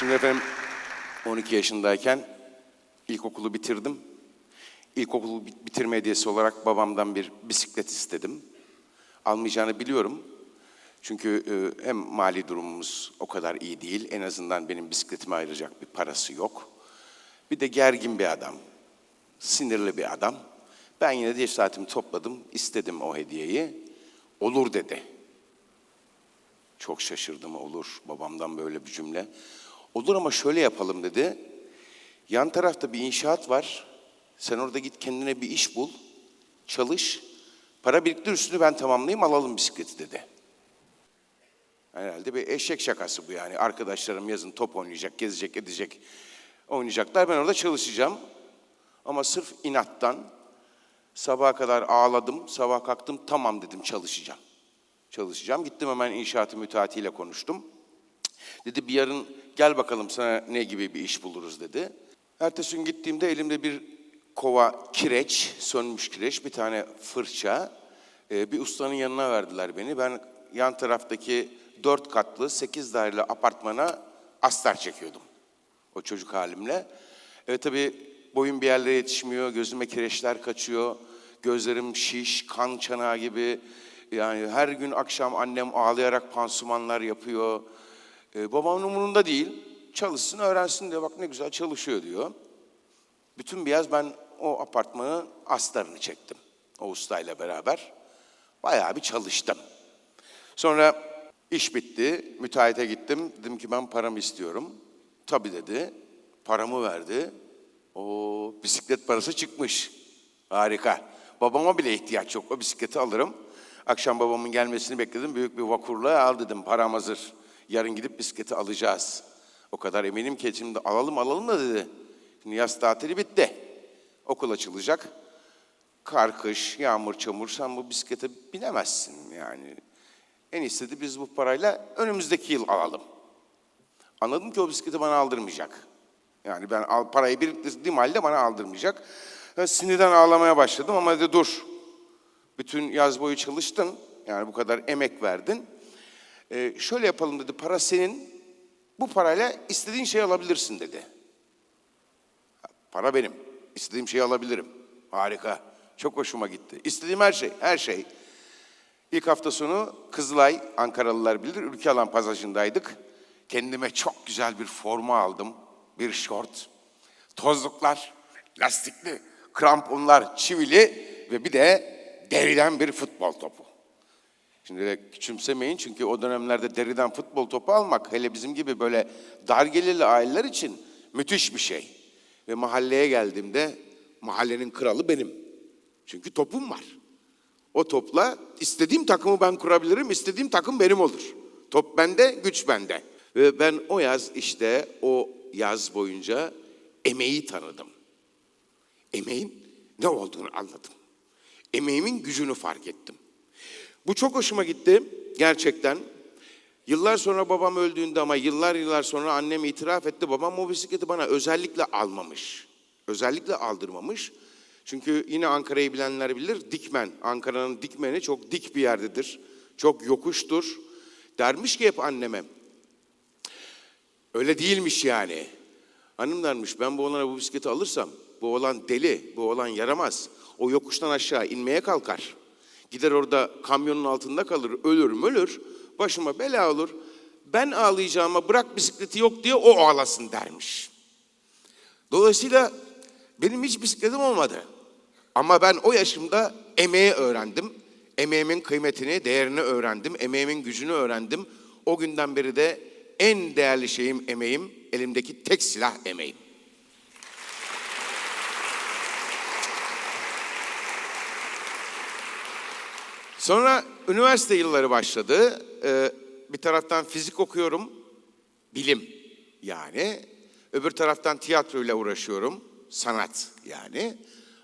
Şimdi efendim 12 yaşındayken ilkokulu bitirdim. İlkokulu bitirme hediyesi olarak babamdan bir bisiklet istedim. Almayacağını biliyorum. Çünkü hem mali durumumuz o kadar iyi değil. En azından benim bisikletime ayıracak bir parası yok. Bir de gergin bir adam. Sinirli bir adam. Ben yine de cesaretimi topladım. İstedim o hediyeyi. Olur dedi. Çok şaşırdım, olur. Babamdan böyle bir cümle. Olur ama şöyle yapalım dedi. Yan tarafta bir inşaat var. Sen orada git kendine bir iş bul. Çalış. Para biriktir, üstünü ben tamamlayayım, alalım bisikleti dedi. Herhalde bir eşek şakası bu yani. Arkadaşlarım yazın top oynayacak, gezecek, edecek, oynayacaklar. Ben orada çalışacağım. Ama sırf inattan sabaha kadar ağladım. Sabah kalktım, tamam dedim, çalışacağım. Çalışacağım. Gittim hemen inşaatı müteahhitiyle konuştum. Dedi bir yarın gel bakalım sana ne gibi bir iş buluruz dedi. Ertesi gün gittiğimde elimde bir kova kireç, sönmüş kireç, bir tane fırça. Bir ustanın yanına verdiler beni. Ben yan taraftaki 4 katlı 8 daireli apartmana astar çekiyordum. O çocuk halimle. Tabii boyum bir yerlere yetişmiyor, gözüme kireçler kaçıyor. Gözlerim şiş, kan çanağı gibi. Yani her gün akşam annem ağlayarak pansumanlar yapıyor. Babamın umurunda değil. Çalışsın, öğrensin diyor. Bak ne güzel çalışıyor diyor. Bütün bir yaz ben o apartmanın astarını çektim. O ustayla beraber. Bayağı bir çalıştım. Sonra iş bitti. Müteahhite gittim. Dedim ki ben paramı istiyorum. Tabii dedi. Paramı verdi. O bisiklet parası çıkmış. Harika. Babama bile ihtiyaç yok. O bisikleti alırım. Akşam babamın gelmesini bekledim. Büyük bir vakurla al dedim. Param hazır. Yarın gidip bisikleti alacağız. O kadar eminim ki şimdi alalım da dedi. Şimdi yaz tatili bitti. Okul açılacak. Kar, kış, yağmur, çamur. Sen bu bisiklete binemezsin yani. En iyisi de biz bu parayla önümüzdeki yıl alalım. Anladım ki o bisikleti bana aldırmayacak. Yani ben parayı biriktirdiğim halde bana aldırmayacak. Sinirden ağlamaya başladım ama dedi dur. Bütün yaz boyu çalıştın. Yani bu kadar emek verdin. Şöyle yapalım dedi. Para senin. Bu parayla istediğin şeyi alabilirsin dedi. Para benim. İstediğim şeyi alabilirim. Harika. Çok hoşuma gitti. İstediğim her şey. İlk hafta sonu Kızılay, Ankaralılar bilir, Ülkealan pasajındaydık. Kendime çok güzel bir forma aldım. Bir şort, tozluklar, lastikli, kramponlar, çivili ve bir de deriden bir futbol topu. Şimdi de küçümsemeyin çünkü o dönemlerde deriden futbol topu almak hele bizim gibi böyle dar gelirli aileler için müthiş bir şey. Ve mahalleye geldiğimde mahallenin kralı benim. Çünkü topum var. O topla istediğim takımı ben kurabilirim, istediğim takım benim olur. Top bende, güç bende. Ve ben o yaz işte o yaz boyunca emeği tanıdım. Emeğin ne olduğunu anladım. Emeğimin gücünü fark ettim. Bu çok hoşuma gitti gerçekten. Yıllar sonra babam öldüğünde ama yıllar sonra annem itiraf etti. Babam o bisikleti bana özellikle almamış. Özellikle aldırmamış. Çünkü yine Ankara'yı bilenler bilir. Dikmen, Ankara'nın Dikmen'i çok dik bir yerdedir. Çok yokuştur. Dermiş ki hep anneme. Öyle değilmiş yani. Hanım dermiş ben bu oğlana bu bisikleti alırsam bu oğlan deli, bu oğlan yaramaz. O yokuştan aşağı inmeye kalkar. Gider orada kamyonun altında kalır, ölür, başıma bela olur. Ben ağlayacağıma bırak bisikleti yok diye o ağlasın dermiş. Dolayısıyla benim hiç bisikletim olmadı. Ama ben o yaşımda emeği öğrendim. Emeğimin kıymetini, değerini öğrendim. Emeğimin gücünü öğrendim. O günden beri de en değerli şeyim emeğim, elimdeki tek silah emeğim. Sonra üniversite yılları başladı. Bir taraftan fizik okuyorum, bilim yani. Öbür taraftan tiyatroyla uğraşıyorum, sanat yani.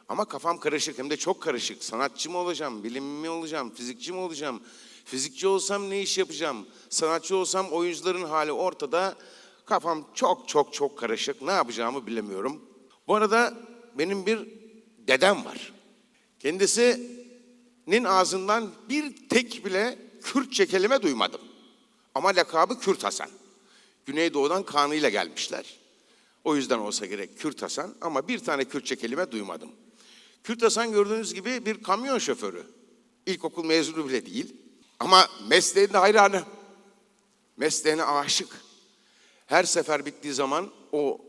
Ama kafam karışık, hem de çok karışık. Sanatçı mı olacağım, bilim mi olacağım, fizikçi mi olacağım? Fizikçi olsam ne iş yapacağım? Sanatçı olsam oyuncuların hali ortada. Kafam çok karışık. Ne yapacağımı bilemiyorum. Bu arada benim bir dedem var. Kendisinin ağzından bir tek bile Kürtçe kelime duymadım. Ama lakabı Kürt Hasan. Güneydoğu'dan kanıyla gelmişler. O yüzden olsa gerek Kürt Hasan ama bir tane Kürtçe kelime duymadım. Kürt Hasan gördüğünüz gibi bir kamyon şoförü. İlkokul mezunu bile değil. Ama mesleğine hayranı. Mesleğine aşık. Her sefer bittiği zaman o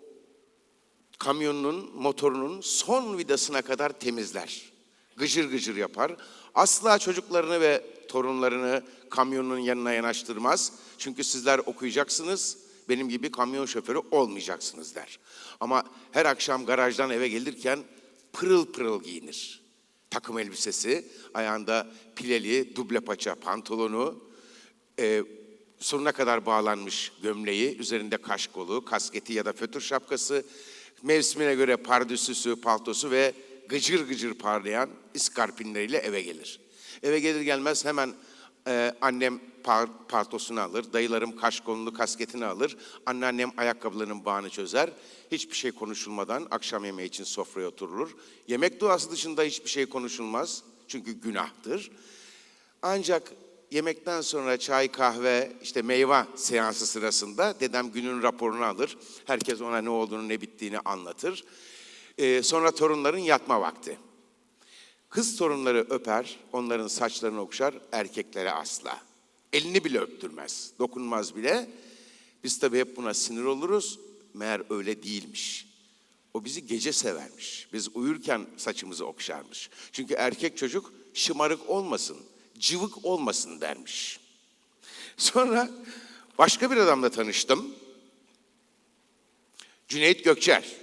kamyonunun, motorunun son vidasına kadar temizler. Gıcır gıcır yapar. Asla çocuklarını ve torunlarını kamyonun yanına yanaştırmaz. Çünkü sizler okuyacaksınız, benim gibi kamyon şoförü olmayacaksınız der. Ama her akşam garajdan eve gelirken pırıl pırıl giyinir. Takım elbisesi, ayağında pileli, duble paça pantolonu, sonuna kadar bağlanmış gömleği, üzerinde kaşkolu, kasketi ya da fötür şapkası, mevsimine göre pardösüsü, paltosu ve gıcır gıcır parlayan iskarpinleriyle eve gelir. Eve gelir gelmez hemen annem paltosunu alır, dayılarım kaşkolunu, kasketini alır, anneannem ayakkabılarının bağını çözer. Hiçbir şey konuşulmadan akşam yemeği için sofraya oturulur. Yemek duası dışında hiçbir şey konuşulmaz çünkü günahtır. Ancak yemekten sonra çay, kahve, işte meyve seansı sırasında dedem günün raporunu alır. Herkes ona ne olduğunu, ne bittiğini anlatır. Sonra torunların yatma vakti. Kız torunları öper, onların saçlarını okşar, erkeklere asla. Elini bile öptürmez, dokunmaz bile. Biz tabii hep buna sinir oluruz. Meğer öyle değilmiş. O bizi gece severmiş. Biz uyurken saçımızı okşarmış. Çünkü erkek çocuk şımarık olmasın, cıvık olmasın dermiş. Sonra başka bir adamla tanıştım. Cüneyt Gökçer.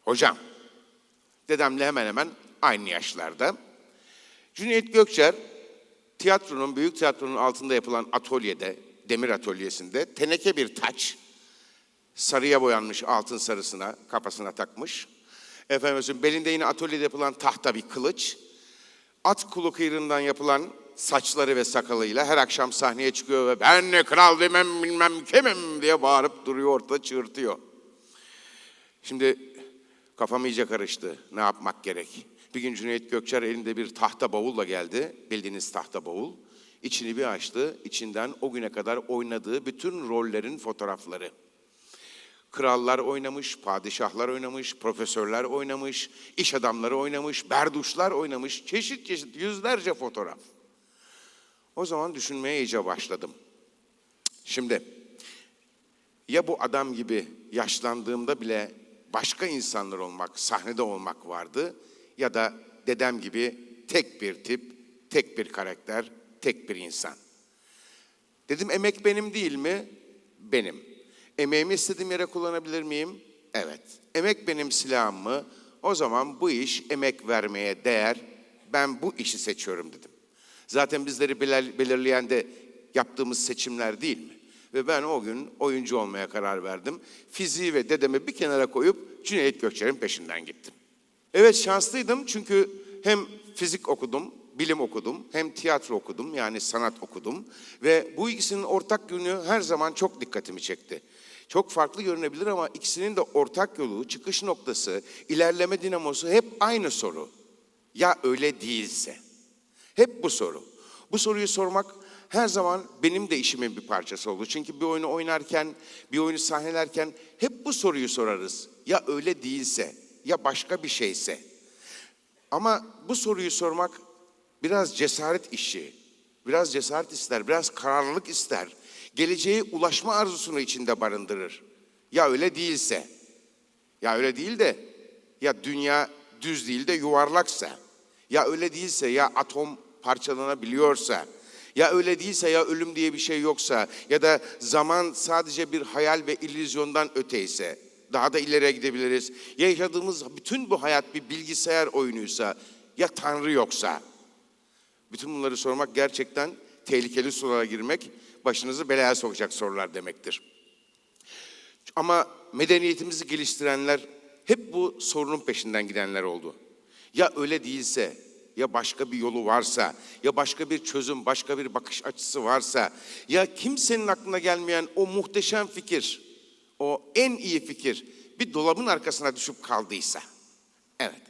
Hocam. Dedemle hemen hemen aynı yaşlarda. Cüneyt Gökçer, büyük tiyatronun altında yapılan atölyede, demir atölyesinde teneke bir taç, sarıya boyanmış altın sarısına, kafasına takmış. Efendim, belinde yine atölyede yapılan tahta bir kılıç, at kulu kıyrığından yapılan saçları ve sakalıyla her akşam sahneye çıkıyor ve ben ne kral demem bilmem kimim diye bağırıp duruyor, ortada çığırtıyor. Şimdi kafam iyice karıştı. Ne yapmak gerek? Bir gün Cüneyt Gökçer elinde bir tahta bavulla geldi. Bildiğiniz tahta bavul. İçini bir açtı. İçinden o güne kadar oynadığı bütün rollerin fotoğrafları. Krallar oynamış, padişahlar oynamış, profesörler oynamış, iş adamları oynamış, berduşlar oynamış. Çeşit çeşit yüzlerce fotoğraf. O zaman düşünmeye iyice başladım. Şimdi ya bu adam gibi yaşlandığımda bile başka insanlar olmak, sahnede olmak vardı ya da dedem gibi tek bir tip, tek bir karakter, tek bir insan. Dedim emek benim değil mi? Benim. Emeğimi istediğim yere kullanabilir miyim? Evet. Emek benim silahım mı? O zaman bu iş emek vermeye değer. Ben bu işi seçiyorum dedim. Zaten bizleri belirleyen de yaptığımız seçimler değil mi? Ve ben o gün oyuncu olmaya karar verdim. Fiziği ve dedemi bir kenara koyup Cüneyt Gökçer'in peşinden gittim. Evet şanslıydım çünkü hem fizik okudum, bilim okudum, hem tiyatro okudum yani sanat okudum. Ve bu ikisinin ortak yönü her zaman çok dikkatimi çekti. Çok farklı görünebilir ama ikisinin de ortak yolu, çıkış noktası, ilerleme dinamosu hep aynı soru. Ya öyle değilse? Hep bu soru. Bu soruyu sormak her zaman benim de işimin bir parçası oldu. Çünkü bir oyunu oynarken, bir oyunu sahnelerken hep bu soruyu sorarız. Ya öyle değilse, ya başka bir şeyse. Ama bu soruyu sormak biraz cesaret işi, biraz cesaret ister, biraz kararlılık ister. Geleceğe ulaşma arzusunu içinde barındırır. Ya öyle değilse, ya öyle değil de, ya dünya düz değil de yuvarlaksa, ya öyle değilse, ya atom parçalanabiliyorsa, ya öyle değilse, ya ölüm diye bir şey yoksa, ya da zaman sadece bir hayal ve illüzyondan öteyse, daha da ileriye gidebiliriz. Ya yaşadığımız bütün bu hayat bir bilgisayar oyunuysa, ya Tanrı yoksa. Bütün bunları sormak gerçekten tehlikeli sulara girmek, başınızı belaya sokacak sorular demektir. Ama medeniyetimizi geliştirenler hep bu sorunun peşinden gidenler oldu. Ya öyle değilse, ya başka bir yolu varsa, ya başka bir çözüm, başka bir bakış açısı varsa, ya kimsenin aklına gelmeyen o muhteşem fikir, o en iyi fikir bir dolabın arkasına düşüp kaldıysa. Evet.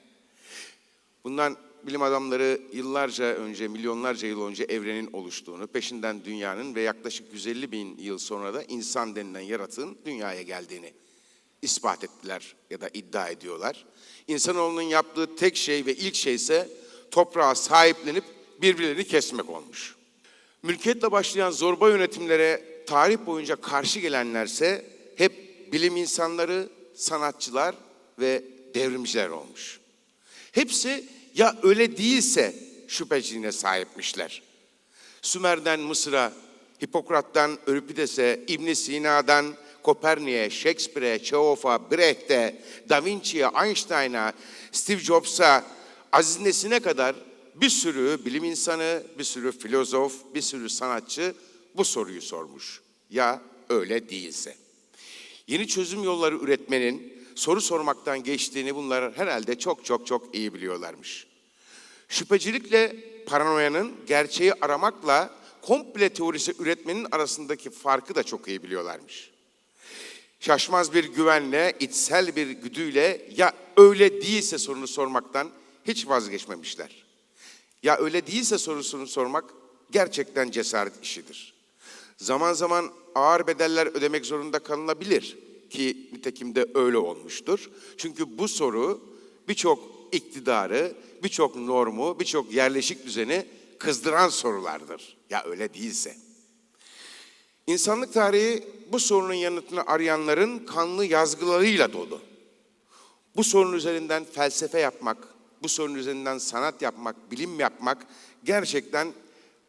Bundan bilim adamları yıllarca önce, milyonlarca yıl önce evrenin oluştuğunu, peşinden dünyanın ve yaklaşık 150 bin yıl sonra da insan denilen yaratığın dünyaya geldiğini ispat ettiler ya da iddia ediyorlar. İnsanoğlunun yaptığı tek şey ve ilk şey ise toprağa sahiplenip birbirlerini kesmek olmuş. Mülkiyetle başlayan zorba yönetimlere tarih boyunca karşı gelenlerse hep bilim insanları, sanatçılar ve devrimciler olmuş. Hepsi ya öyle değilse şüpheciliğine sahipmişler. Sümer'den Mısır'a, Hipokrat'tan Öripides'e, İbn Sina'dan Kopernik'e, Shakespeare'e, Chehov'a, Brecht'e, Da Vinci'ye, Einstein'a, Steve Jobs'a, Aziz Nesin'e kadar bir sürü bilim insanı, bir sürü filozof, bir sürü sanatçı bu soruyu sormuş. Ya öyle değilse? Yeni çözüm yolları üretmenin soru sormaktan geçtiğini bunlar herhalde çok iyi biliyorlarmış. Şüphecilikle paranoyanın gerçeği aramakla komple teorisi üretmenin arasındaki farkı da çok iyi biliyorlarmış. Şaşmaz bir güvenle, içsel bir güdüyle ya öyle değilse sorunu sormaktan hiç vazgeçmemişler. Ya öyle değilse sorusunu sormak gerçekten cesaret işidir. Zaman zaman ağır bedeller ödemek zorunda kalınabilir ki nitekim de öyle olmuştur. Çünkü bu soru birçok iktidarı, birçok normu, birçok yerleşik düzeni kızdıran sorulardır. Ya öyle değilse? İnsanlık tarihi bu sorunun yanıtını arayanların kanlı yazgılarıyla dolu. Bu sorun üzerinden felsefe yapmak, bu sorun üzerinden sanat yapmak, bilim yapmak gerçekten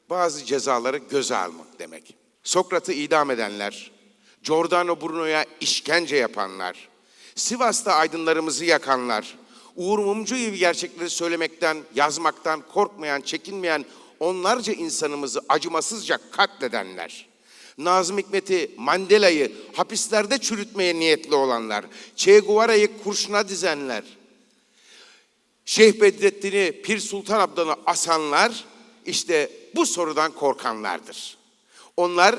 bazı cezaları göze almak demek. Sokrat'ı idam edenler, Giordano Bruno'ya işkence yapanlar, Sivas'ta aydınlarımızı yakanlar, Uğur Mumcu gibi gerçekleri söylemekten, yazmaktan korkmayan, çekinmeyen onlarca insanımızı acımasızca katledenler, Nazım Hikmet'i, Mandela'yı hapislerde çürütmeye niyetli olanlar, Che Guevara'yı kurşuna dizenler, Şeyh Bedrettin'i, Pir Sultan Abdal'ı asanlar, işte bu sorudan korkanlardır. Onlar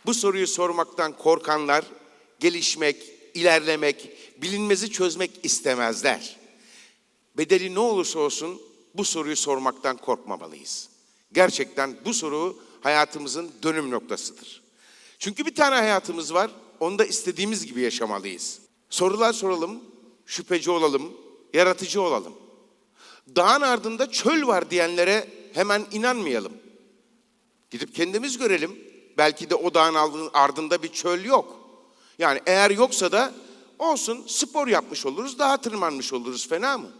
bu soruyu sormaktan korkanlar, gelişmek, ilerlemek, bilinmezi çözmek istemezler. Bedeli ne olursa olsun bu soruyu sormaktan korkmamalıyız. Gerçekten bu soru hayatımızın dönüm noktasıdır. Çünkü bir tane hayatımız var, onu da istediğimiz gibi yaşamalıyız. Sorular soralım, şüpheci olalım, yaratıcı olalım. Dağın ardında çöl var diyenlere hemen inanmayalım. Gidip kendimiz görelim. Belki de o dağın ardında bir çöl yok. Yani eğer yoksa da olsun, spor yapmış oluruz, dağa tırmanmış oluruz, fena mı?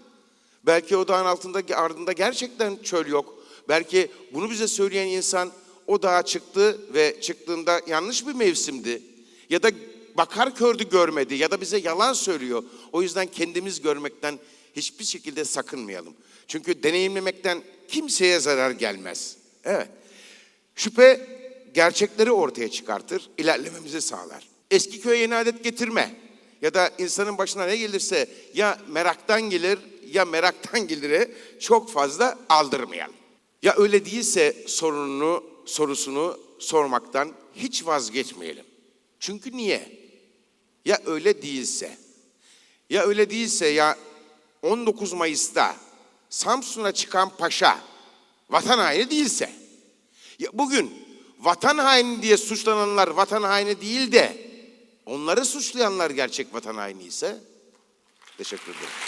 Belki o dağın ardında gerçekten çöl yok. Belki bunu bize söyleyen insan o dağa çıktı ve çıktığında yanlış bir mevsimdi. Ya da bakar kördü görmedi ya da bize yalan söylüyor. O yüzden kendimiz görmekten hiçbir şekilde sakınmayalım. Çünkü deneyimlemekten kimseye zarar gelmez. Evet. Şüphe gerçekleri ortaya çıkartır, ilerlememizi sağlar. Eski köye yeni adet getirme ya da insanın başına ne gelirse ya meraktan gelir ya meraktan gelire çok fazla aldırmayalım. Ya öyle değilse sorusunu sormaktan hiç vazgeçmeyelim. Çünkü niye? Ya öyle değilse? Ya öyle değilse ya 19 Mayıs'ta Samsun'a çıkan paşa vatan haini değilse? Ya bugün vatan haini diye suçlananlar vatan haini değil de onları suçlayanlar gerçek vatan haini ise? Teşekkür ederim.